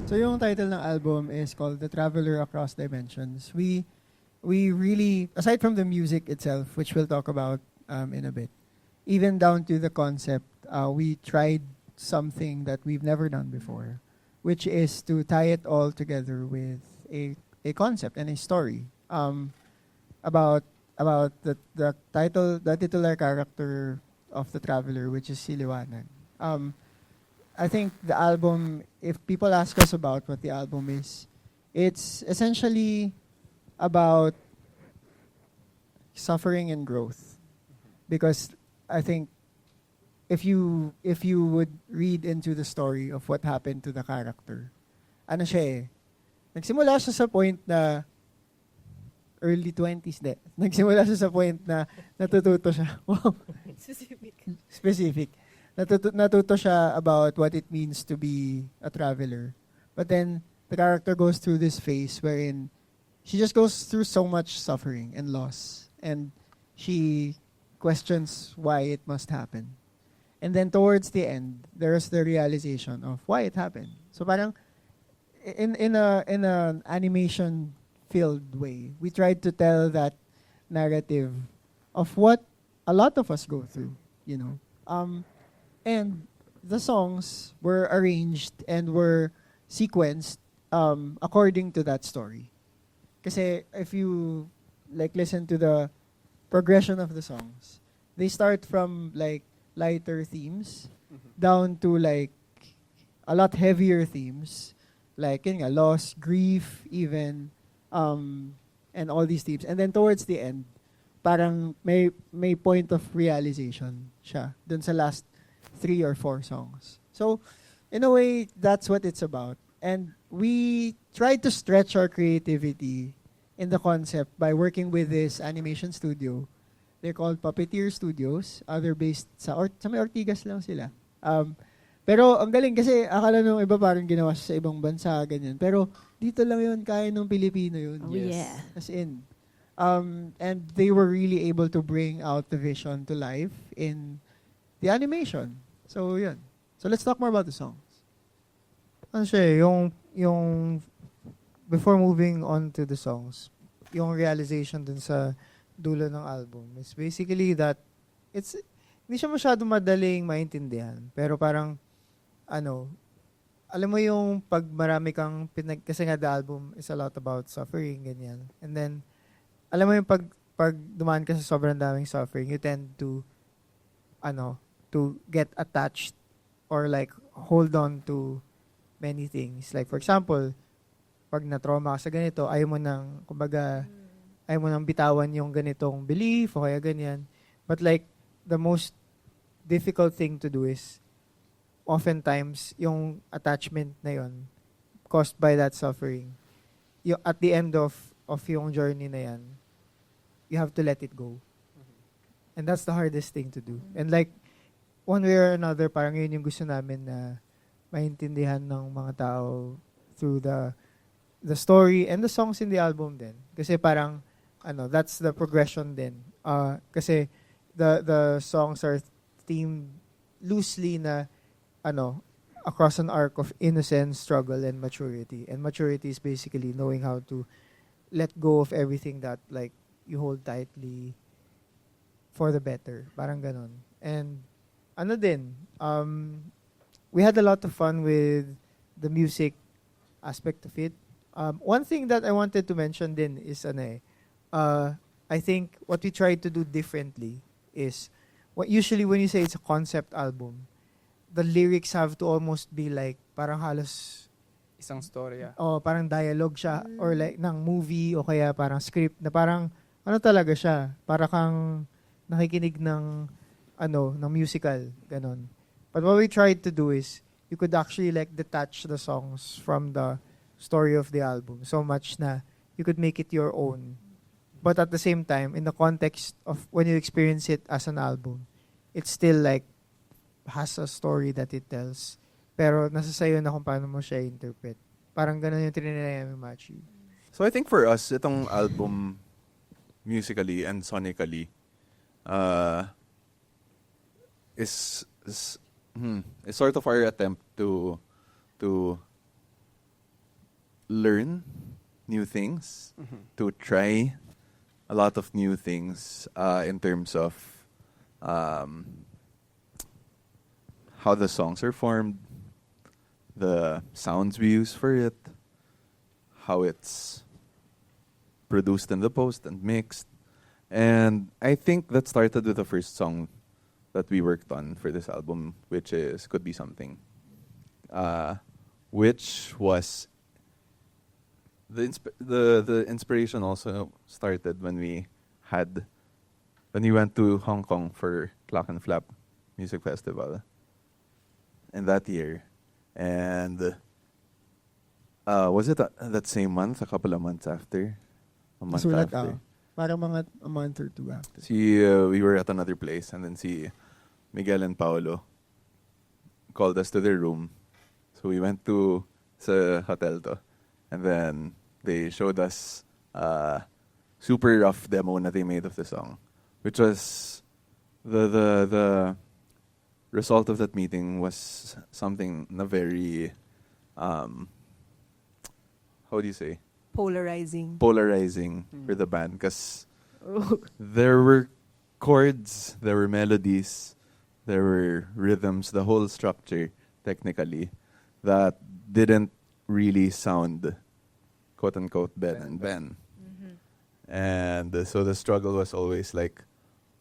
So yung title ng album is called The Traveler Across Dimensions. We really, aside from the music itself, which we'll talk about in a bit, even down to the concept, we tried something that we've never done before, which is to tie it all together with a concept and a story about the titular character of the traveler, which is si Liwanag. I think the album, if people ask us about what the album is, it's essentially about suffering and growth. Because I think if you would read into the story of what happened to the character, ano siya eh, nagsimula siya sa point na early 20s de. Nagsimula siya sa point na natututo siya. Wow. Specific. Natuto siya about what it means to be a traveler. But then, the character goes through this phase wherein she just goes through so much suffering and loss. And she questions why it must happen. And then towards the end, there's the realization of why it happened. So parang, in an animation-filled way, we tried to tell that narrative of what a lot of us go through, you know. And the songs were arranged and were sequenced according to that story. Kasi if you like listen to the progression of the songs, they start from like lighter themes down to like a lot heavier themes, like yun nga, loss, grief, even, and all these themes. And then towards the end, parang may point of realization siya dun sa last 3 or 4 songs. So, in a way, that's what it's about. And we tried to stretch our creativity in the concept by working with this animation studio. They're called Puppeteer Studios. They're based sa may Ortigas lang sila. Pero ang galing kasi akala nung iba parang ginawa sa ibang bansa, ganyan. Pero dito lang yun, kaya nung Pilipino yun. Oh, yes. Yeah. As in. And they were really able to bring out the vision to life in the animation. So, yun. So, let's talk more about the songs. Ano siya, yung before moving on to the songs, yung realization dun sa dulo ng album is basically that hindi siya masyadong madaling maintindihan. Pero parang, alam mo yung pag marami kang kasi nga the album is a lot about suffering, ganyan. And then, alam mo yung pag dumaan ka sa sobrang daming suffering, you tend to get attached or like hold on to many things. Like for example, pag na-trauma ka sa ganito, ayaw mo nang bitawan yung ganitong belief o kaya ganyan. But like, the most difficult thing to do is oftentimes yung attachment na yun caused by that suffering. At the end of yung journey na yan, you have to let it go. And that's the hardest thing to do. And like, one way or another, parang yun yung gusto namin na maintindihan ng mga tao through the story and the songs in the album din. Kasi parang, that's the progression din. Kasi the songs are themed loosely na, across an arc of innocence, struggle, and maturity. And maturity is basically knowing how to let go of everything that, like, you hold tightly for the better. Parang ganon. And, we had a lot of fun with the music aspect of it. One thing that I wanted to mention din is, I think what we tried to do differently is, usually when you say it's a concept album, the lyrics have to almost be like, parang halos isang storya. Oh, parang dialogue siya or like ng movie o kaya parang script na parang talaga siya, para kang nakikinig ng ng musical, ganon. But what we tried to do is you could actually like detach the songs from the story of the album so much na you could make it your own. But at the same time, in the context of when you experience it as an album, it's still like has a story that it tells. Pero nasa sayo na kung paano mo siya interpret. Parang ganun yung trinay namin Machi. So I think for us, itong album musically and sonically is sort of our attempt to learn new things, to try a lot of new things in terms of how the songs are formed, the sounds we use for it, how it's produced in the post and mixed. And I think that started with the first song that we worked on for this album, which is Could Be Something. Which was the inspiration also started when we went to Hong Kong for Clock and Flap Music Festival in that year. And was it that same month? A couple of months after? A month Sulat after. Parang mga a month or two after. We were at another place, and then Miguel and Paolo called us to their room. So we went to sa hotel to, and then they showed us a super rough demo na they made of the song, which was the result of that meeting was something na very how do you say, Polarizing. for the band, because there were chords, there were melodies, there were rhythms, the whole structure technically that didn't really sound quote unquote Ben and Ben. And so the struggle was always like,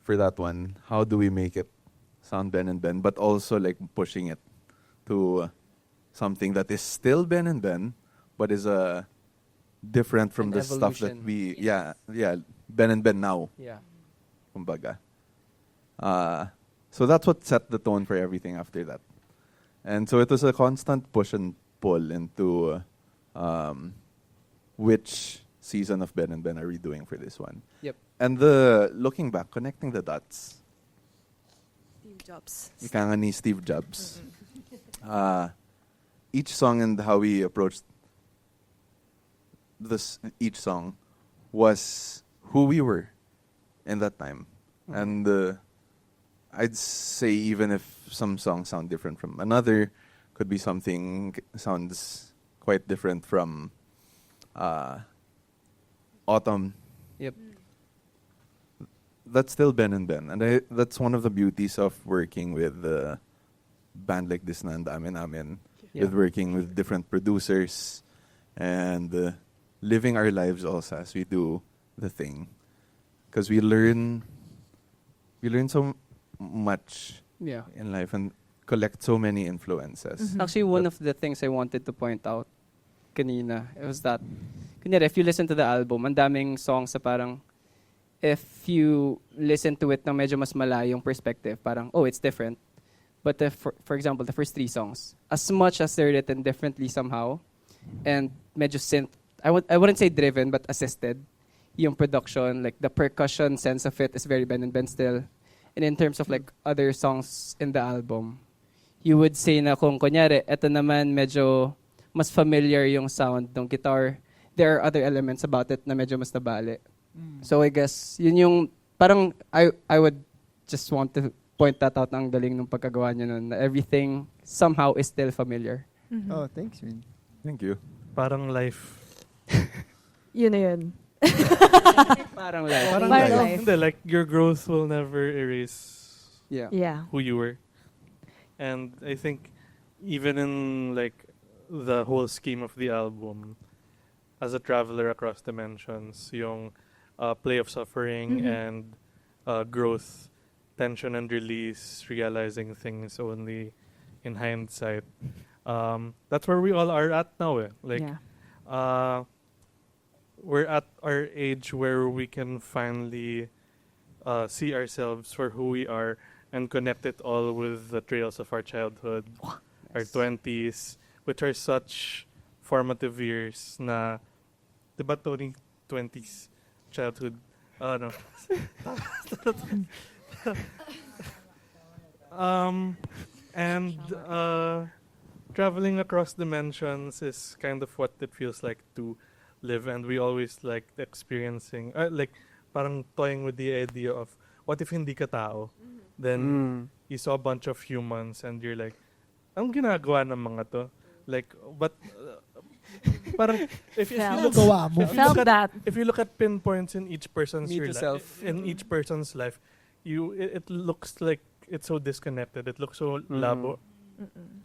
for that one, how do we make it sound Ben and Ben, but also like pushing it to something that is still Ben and Ben, but is different from An the stuff that evolution. Ben and Ben now, Yeah. kumbaga. So that's what set the tone for everything after that. And so it was a constant push and pull into which season of Ben and Ben are we doing for this one. Yep. And looking back, connecting the dots, Steve Jobs. ika nga ni Steve Jobs. Each song and how we approached each song was who we were in that time. And I'd say even if some songs sound different from another, could be something sounds quite different from Autumn. Yep. That's still Ben and Ben. And that's one of the beauties of working with a band like this na ang dami namin. Yeah. With working with different producers and living our lives also as we do the thing. Because we learn so much Yeah. in life and collect so many influences. Actually, one of the things I wanted to point out kanina, it was that, kunyari, if you listen to the album, ang daming songs sa parang, if you listen to it na medyo mas malayong perspective, parang, oh, it's different. But for example, the first 3 songs, as much as they're written differently somehow, and medyo synth, I wouldn't say driven, but assisted, yung production, like the percussion sense of it is very Ben and Ben still. And in terms of like other songs in the album, you would say na kung kunyari, eto naman medyo mas familiar yung sound ng guitar, there are other elements about it na medyo mas nabali. So I guess, yun yung, parang I would just want to point that out, ang galing ng pagkagawa niya nun, na everything somehow is still familiar. Oh, thanks, Rin. Thank you. Parang life. Yun na yun. Parang like, Parang Parang life. life. Hindi, like your growth will never erase yeah. Yeah. who you were. And I think even in like the whole scheme of the album, as a traveler across dimensions, yung play of suffering and growth, tension and release, realizing things only in hindsight. That's where we all are at now. Like, Yeah. we're at our age where we can finally see ourselves for who we are and connect it all with the trails of our childhood, our 20s, which are such formative years na, diba Tony, 20s, childhood, no. And traveling across dimensions is kind of what it feels like to live, and we always like experiencing, like parang toying with the idea of what if hindi ka tao? Then you saw a bunch of humans and you're like, anong ginagawa ng mga to? Like, but Parang if you Felt. look Gawa mo. Felt that. if you look at pinpoints in each person's Meet yourself. in each person's life, it looks like it's so disconnected. It looks so labo.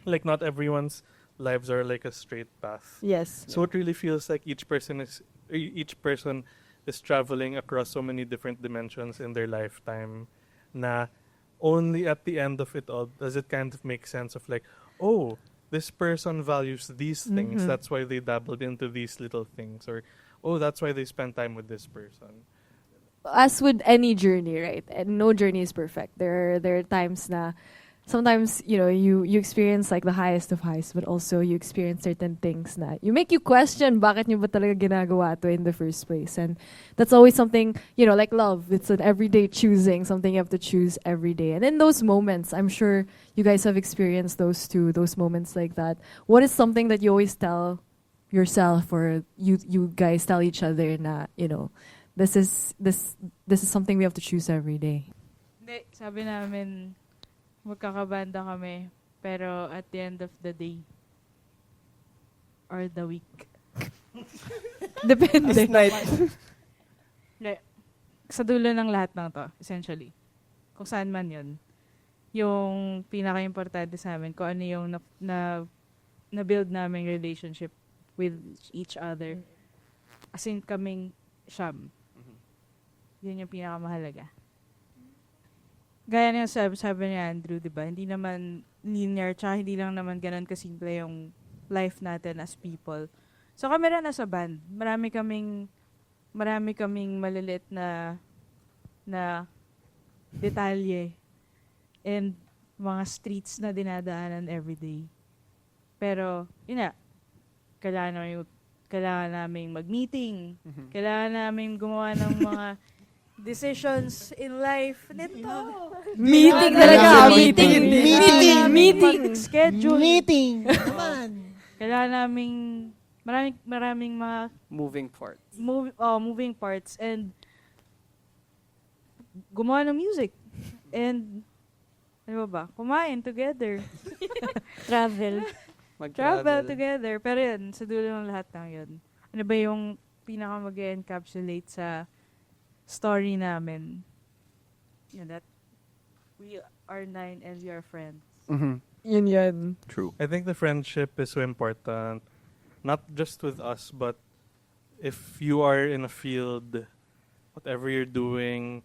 Like not everyone's lives are like a straight path. Yes. So it really feels like each person is traveling across so many different dimensions in their lifetime. Na only at the end of it all does it kind of make sense of like, oh, this person values these things. That's why they dabbled into these little things. Or, oh, that's why they spend time with this person. As with any journey, right? And no journey is perfect. There are times na sometimes, you experience like the highest of highs, but also you experience certain things na you make you question bakit nyo ba talaga ginagawa to in the first place. And that's always something, like love. It's an everyday choosing, something you have to choose every day. And in those moments, I'm sure you guys have experienced those too, those moments like that. What is something that you always tell yourself or you guys tell each other na, this is something we have to choose every day? Hindi, sabi namin, magkakabanda kami, pero at the end of the day, or the week. Depende. Hindi, sa dulo ng lahat ng to, essentially. Kung saan man yun. Yung pinaka-importante sa amin, kung ano yung na-build namin relationship with each other. As in, kaming siyam. Yun yung pinakamahalaga. Gaya niya sabi ni Andrew, di ba? Hindi naman linear, tsaka hindi lang naman ganun kasimple yung life natin as people. So kami rin nasa band. Marami kaming maliliit na detalye and mga streets na dinadaanan everyday. Pero, yun na, kailangan namin mag-meeting. Kailangan namin gumawa ng mga decisions in life. Nito. Meeting talaga. Meeting. Schedule. Meeting. Naman. Kailangan naming maraming mga Moving parts. moving parts and gumawa ng music. And ano ba? Kumain together. Travel together. Pero yun, sa dulo ng lahat ng yun. Ano ba yung pinaka mag-encapsulate sa story namin? Yun, that we are 9 and we are friends. Yun. True. I think the friendship is so important, not just with us, but if you are in a field, whatever you're doing,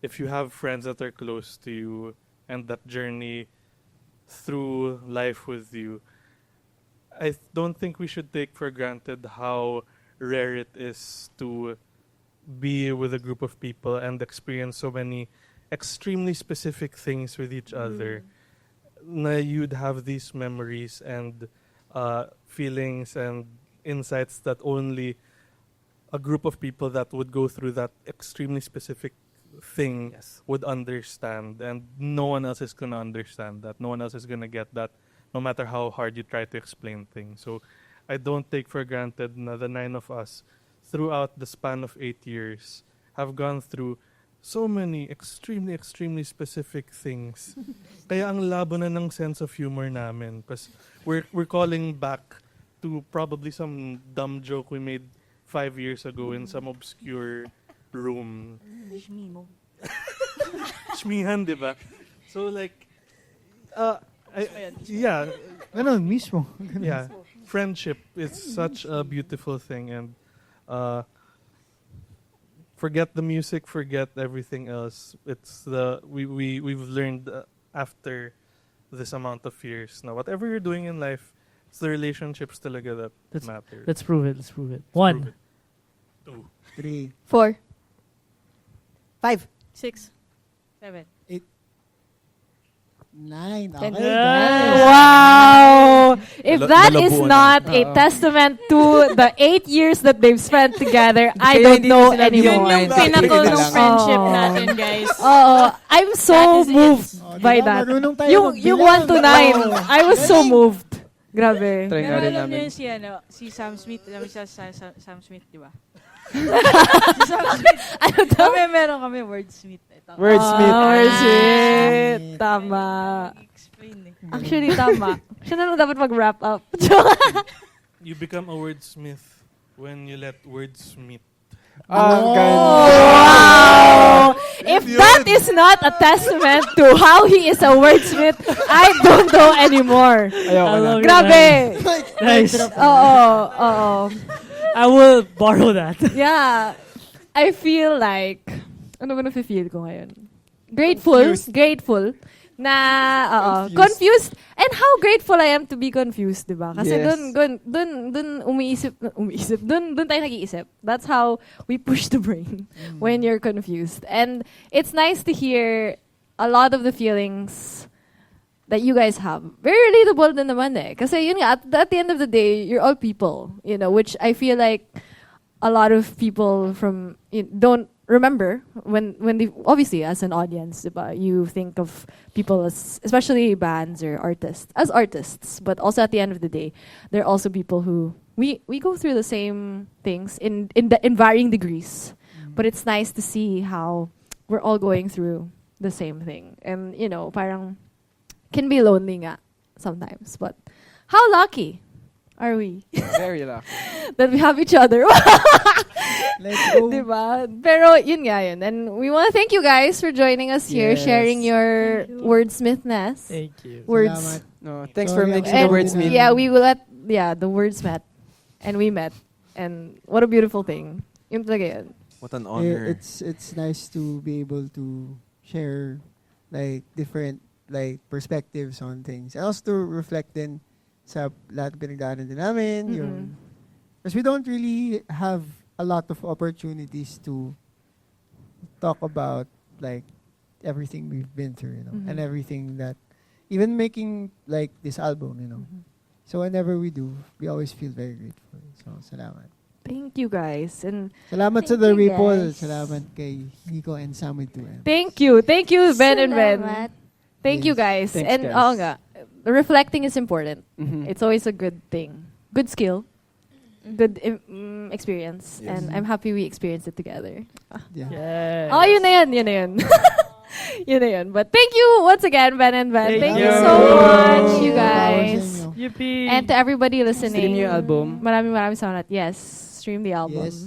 if you have friends that are close to you and that journey through life with you, I don't think we should take for granted how rare it is to be with a group of people and experience so many extremely specific things with each other. Na you'd have these memories and feelings and insights that only a group of people that would go through that extremely specific thing would understand, and no one else is gonna understand that. No one else is gonna get that, no matter how hard you try to explain things. So I don't take for granted na the 9 of us throughout the span of 8 years have gone through so many extremely, extremely specific things. Kaya ang labo na ng sense of humor namin. Because we're calling back to probably some dumb joke we made 5 years ago in some obscure room. Shmihan, di ba? So like, yeah. Ganun, mismo. Yeah. Friendship is such a beautiful thing, and forget the music, forget everything else. It's we've learned after this amount of years now. Whatever you're doing in life, it's the relationships talaga that matter. Let's prove it. 1, 2, 3, 4, 5, 6, 7, 9. Okay, Ten. guys. Wow! If that is Nalabuan not a testament to the 8 years that they've spent together, I don't know anymore. Yun yung pinnacle ng friendship natin, guys. I'm so That is it. moved by Diba, that. marunong tayo Yung magbilang. 1 to 9, I was so moved. Grabe. Try nga Pero rin alam namin. niyo si Sam Smith, alam niyo Sam Smith, di ba? Ano to? Meron kami wordsmith. Ito. Wordsmith. Wordsmith. Tama. Explain eh. Actually, tama. Siya na lang dapat mag-wrap up. You become a wordsmith when you let words meet. Ang Wow! If that is not a testament to how he is a wordsmith, I don't know anymore. Ayoko na. Grabe! Nice. Oo. I will borrow that. Yeah. I feel like, ano ba na-feel ko ngayon? Grateful na confused, and how grateful I am to be confused, diba? Kasi Yes. dun tayo nag-iisip. That's how we push the brain when you're confused. And it's nice to hear a lot of the feelings that you guys have. Very relatable din naman eh. Kasi yun nga, at the end of the day, you're all people, which I feel like a lot of people don't remember when they, obviously as an audience, diba, you think of people as, especially bands or artists, as artists, but also at the end of the day, they're also people who we go through the same things in varying degrees, but it's nice to see how we're all going through the same thing, and parang can be lonely nga sometimes, but how lucky are we Very lucky. that we have each other. Let's go. Diba? Pero yun nga yun. And we want to thank you guys for joining us here, Yes. sharing your wordsmithness. Thank you. Words. Salamat. No, thanks Sorry, for making And the words meet. yeah, we will the words met. And we met. And what a beautiful thing. Yun talaga yun. What an honor. It's nice to be able to share like different like perspectives on things. And also to reflect din sa lahat pinagdaanan din namin. Because we don't really have a lot of opportunities to talk about like everything we've been through, and everything that, even making like this album, So whenever we do, we always feel very grateful. So salamat. Thank you guys. And Salamat sa Thank The you, Ripple. guys. Salamat kay Nhiko and Samm with 2M. thank you. Thank you, Ben and Ben. Salamat. Thank you guys. Thanks, And guys. oo nga, reflecting is important. Mhm. It's always a good thing. Good skill. Good experience. Yes. And I'm happy we experienced it together. Yeah. Yes. Oh, yun na yun. Yun na yun. But thank you once again, Ben and Ben. Thank Thank you you. so much, you Power sa guys. inyo. Yippee. And to everybody listening. Stream yung album. Maraming salamat. Yes, stream the album. Yes.